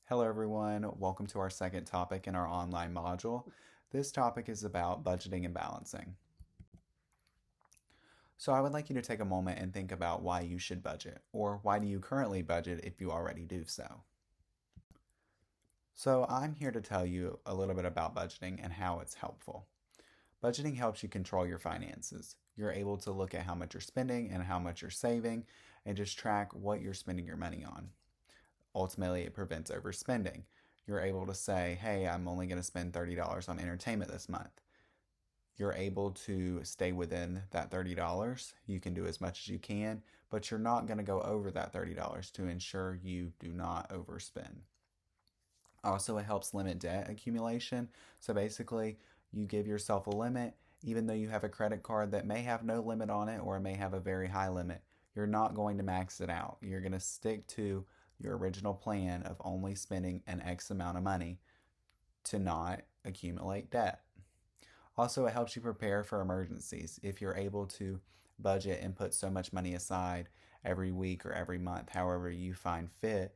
Hello everyone, welcome to our second topic in our online module. This topic is about budgeting and balancing. So I would like you to take a moment and think about why you should budget, or why do you currently budget if you already do so. So I'm here to tell you a little bit about budgeting and how it's helpful. Budgeting helps you control your finances. You're able to look at how much you're spending and how much you're saving and just track what you're spending your money on. Ultimately, it prevents overspending. You're able to say, hey, I'm only going to spend $30 on entertainment this month. You're able to stay within that $30. You can do as much as you can, but you're not going to go over that $30 to ensure you do not overspend. Also, it helps limit debt accumulation. So basically, you give yourself a limit, even though you have a credit card that may have no limit on it or it may have a very high limit. You're not going to max it out. You're going to stick to your original plan of only spending an X amount of money to not accumulate debt. Also, it helps you prepare for emergencies. If you're able to budget and put so much money aside every week or every month, however you find fit,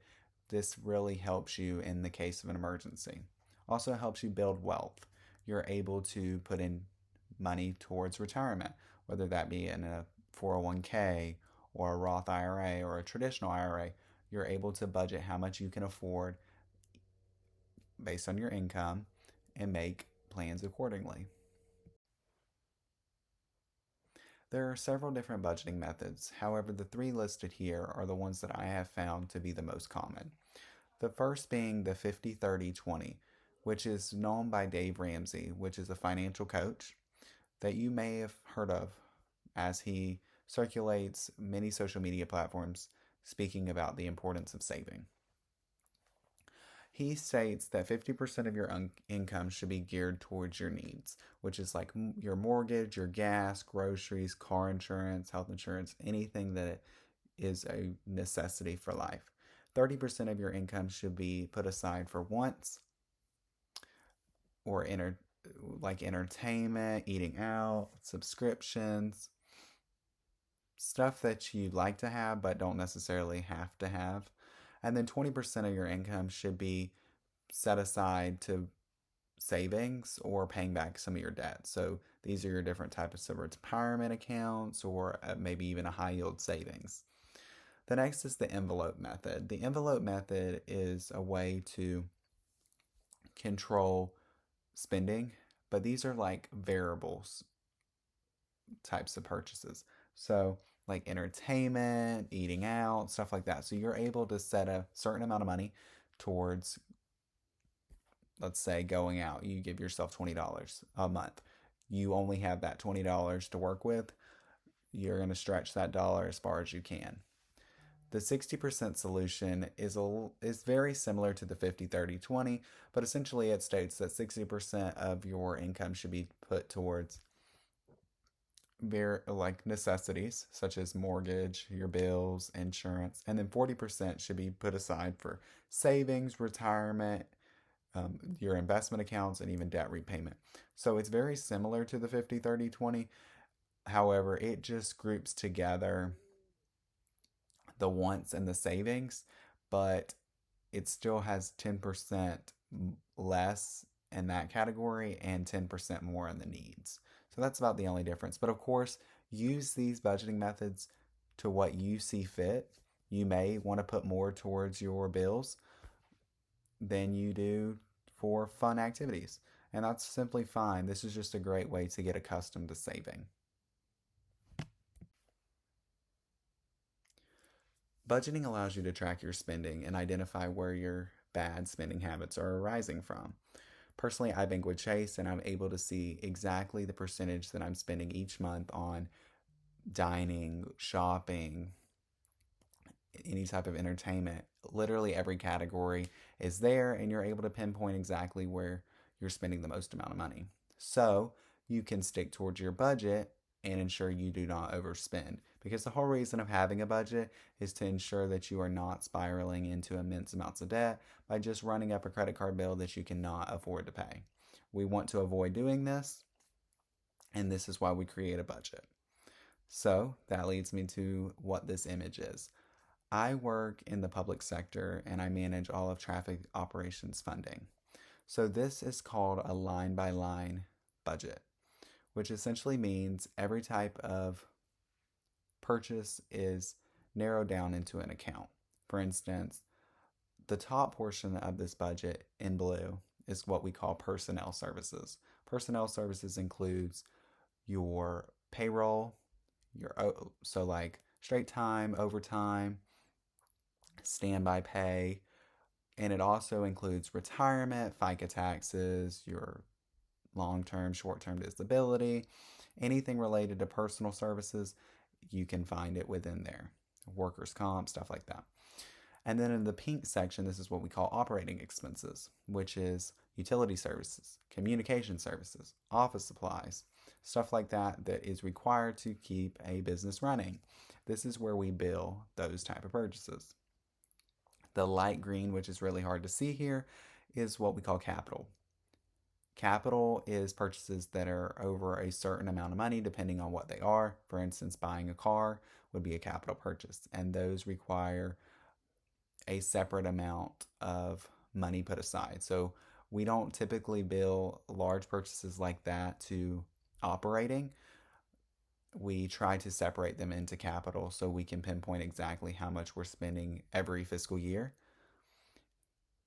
this really helps you in the case of an emergency. Also, it helps you build wealth. You're able to put in money towards retirement, whether that be in a 401k or a Roth IRA or a traditional IRA. You're able to budget how much you can afford based on your income and make plans accordingly. There are several different budgeting methods. However, the three listed here are the ones that I have found to be the most common. The first being the 50-30-20, which is known by Dave Ramsey, which is a financial coach that you may have heard of as he circulates many social media platforms speaking about the importance of saving. He states that 50% of your income should be geared towards your needs, which is like your mortgage, your gas, groceries, car insurance, health insurance, anything that is a necessity for life. 30% of your income should be put aside for wants or like entertainment, eating out, subscriptions, stuff that you'd like to have but don't necessarily have to have. And then 20% of your income should be set aside to savings or paying back some of your debt. So these are your different types of retirement accounts or maybe even a high yield savings. The next is the envelope method. The envelope method is a way to control spending, but these are like variables types of purchases. So, like entertainment, eating out, stuff like that. So, you're able to set a certain amount of money towards, let's say, going out. You give yourself $20 a month. You only have that $20 to work with. You're going to stretch that dollar as far as you can. The 60% solution is very similar to the 50-30-20, but essentially it states that 60% of your income should be put towards like necessities such as mortgage, your bills, insurance, and then 40% should be put aside for savings, retirement, your investment accounts, and even debt repayment. So it's very similar to the 50-30-20. However, it just groups together the wants and the savings, but it still has 10% less in that category and 10% more in the needs. So that's about the only difference. But of course, use these budgeting methods to what you see fit. You may want to put more towards your bills than you do for fun activities. And that's simply fine. This is just a great way to get accustomed to saving. Budgeting allows you to track your spending and identify where your bad spending habits are arising from. Personally, I bank with Chase and I'm able to see exactly the percentage that I'm spending each month on dining, shopping, any type of entertainment. Literally every category is there, and you're able to pinpoint exactly where you're spending the most amount of money. So you can stick towards your budget and ensure you do not overspend. Because the whole reason of having a budget is to ensure that you are not spiraling into immense amounts of debt by just running up a credit card bill that you cannot afford to pay. We want to avoid doing this, and this is why we create a budget. So that leads me to what this image is. I work in the public sector and I manage all of traffic operations funding. So this is called a line by line budget, which essentially means every type of purchase is narrowed down into an account. For instance, the top portion of this budget in blue is what we call personnel services. Personnel services includes your payroll, your so like straight time, overtime, standby pay, and it also includes retirement, FICA taxes, your long-term, short-term disability, anything related to personal services, you can find it within there. Workers' comp, stuff like that. And then in the pink section, this is what we call operating expenses, which is utility services, communication services, office supplies, stuff like that that is required to keep a business running. This is where we bill those type of purchases. The light green, which is really hard to see here, is what we call capital. Capital is purchases that are over a certain amount of money, depending on what they are. For instance, buying a car would be a capital purchase, and those require a separate amount of money put aside. So we don't typically bill large purchases like that to operating. We try to separate them into capital so we can pinpoint exactly how much we're spending every fiscal year.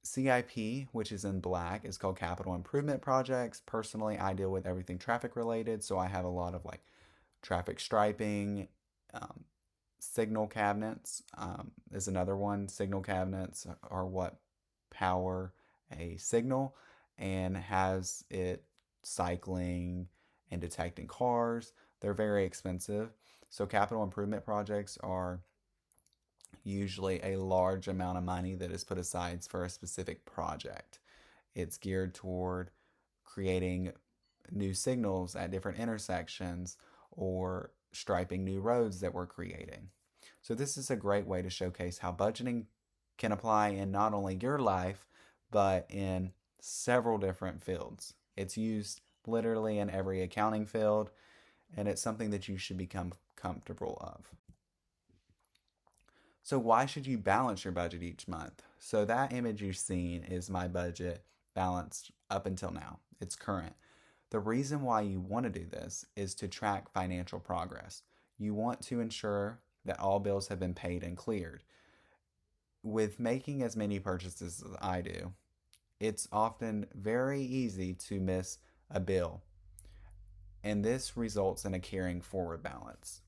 CIP, which is in black, is called capital improvement projects. Personally, I deal with everything traffic related, so I have a lot of like traffic striping, signal cabinets is another one. Signal cabinets are what power a signal and has it cycling and detecting cars. They're very expensive. So capital improvement projects are usually a large amount of money that is put aside for a specific project. It's geared toward creating new signals at different intersections or striping new roads that we're creating. So this is a great way to showcase how budgeting can apply in not only your life, but in several different fields. It's used literally in every accounting field, and it's something that you should become comfortable of. So why should you balance your budget each month? So that image you've seen is my budget balanced up until now. It's current. The reason why you want to do this is to track financial progress. You want to ensure that all bills have been paid and cleared. With making as many purchases as I do, it's often very easy to miss a bill, and this results in a carrying forward balance.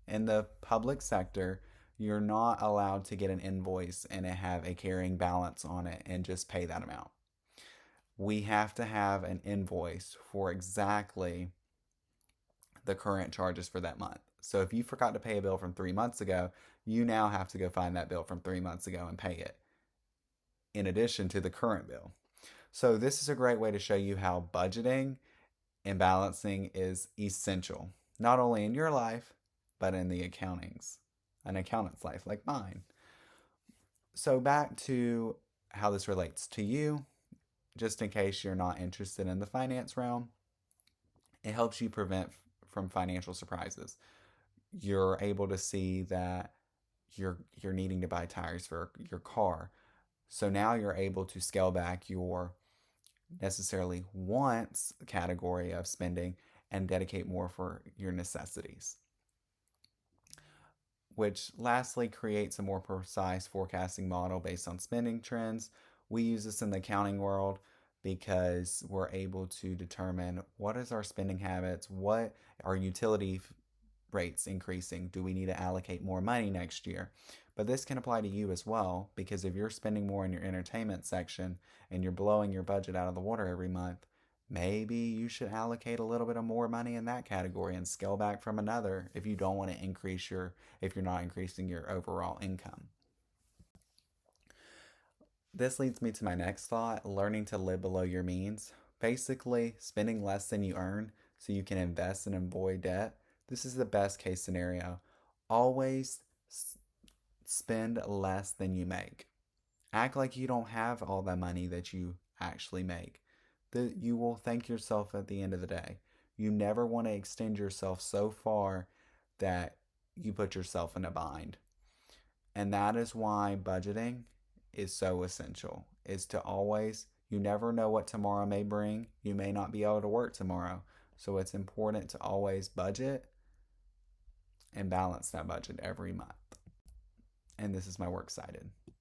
In the public sector, you're not allowed to get an invoice and it have a carrying balance on it and just pay that amount. We have to have an invoice for exactly the current charges for that month. So if you forgot to pay a bill from 3 months ago, you now have to go find that bill from 3 months ago and pay it in addition to the current bill. So this is a great way to show you how budgeting and balancing is essential, not only in your life, but in an accountant's life like mine. So back to how this relates to you, just in case you're not interested in the finance realm, it helps you prevent from financial surprises. You're able to see that you're needing to buy tires for your car. So now you're able to scale back your necessarily wants category of spending and dedicate more for your necessities, which lastly creates a more precise forecasting model based on spending trends. We use this in the accounting world because we're able to determine what is our spending habits, what are utility rates increasing, do we need to allocate more money next year? But this can apply to you as well, because if you're spending more in your entertainment section and you're blowing your budget out of the water every month, maybe you should allocate a little bit of more money in that category and scale back from another if you don't want to if you're not increasing your overall income. This leads me to my next thought, learning to live below your means. Basically, spending less than you earn so you can invest and avoid debt. This is the best case scenario. Always spend less than you make. Act like you don't have all the money that you actually make. You will thank yourself at the end of the day. You never want to extend yourself so far that you put yourself in a bind. And that is why budgeting is so essential, is to always, you never know what tomorrow may bring. You may not be able to work tomorrow. So it's important to always budget and balance that budget every month. And this is my works cited.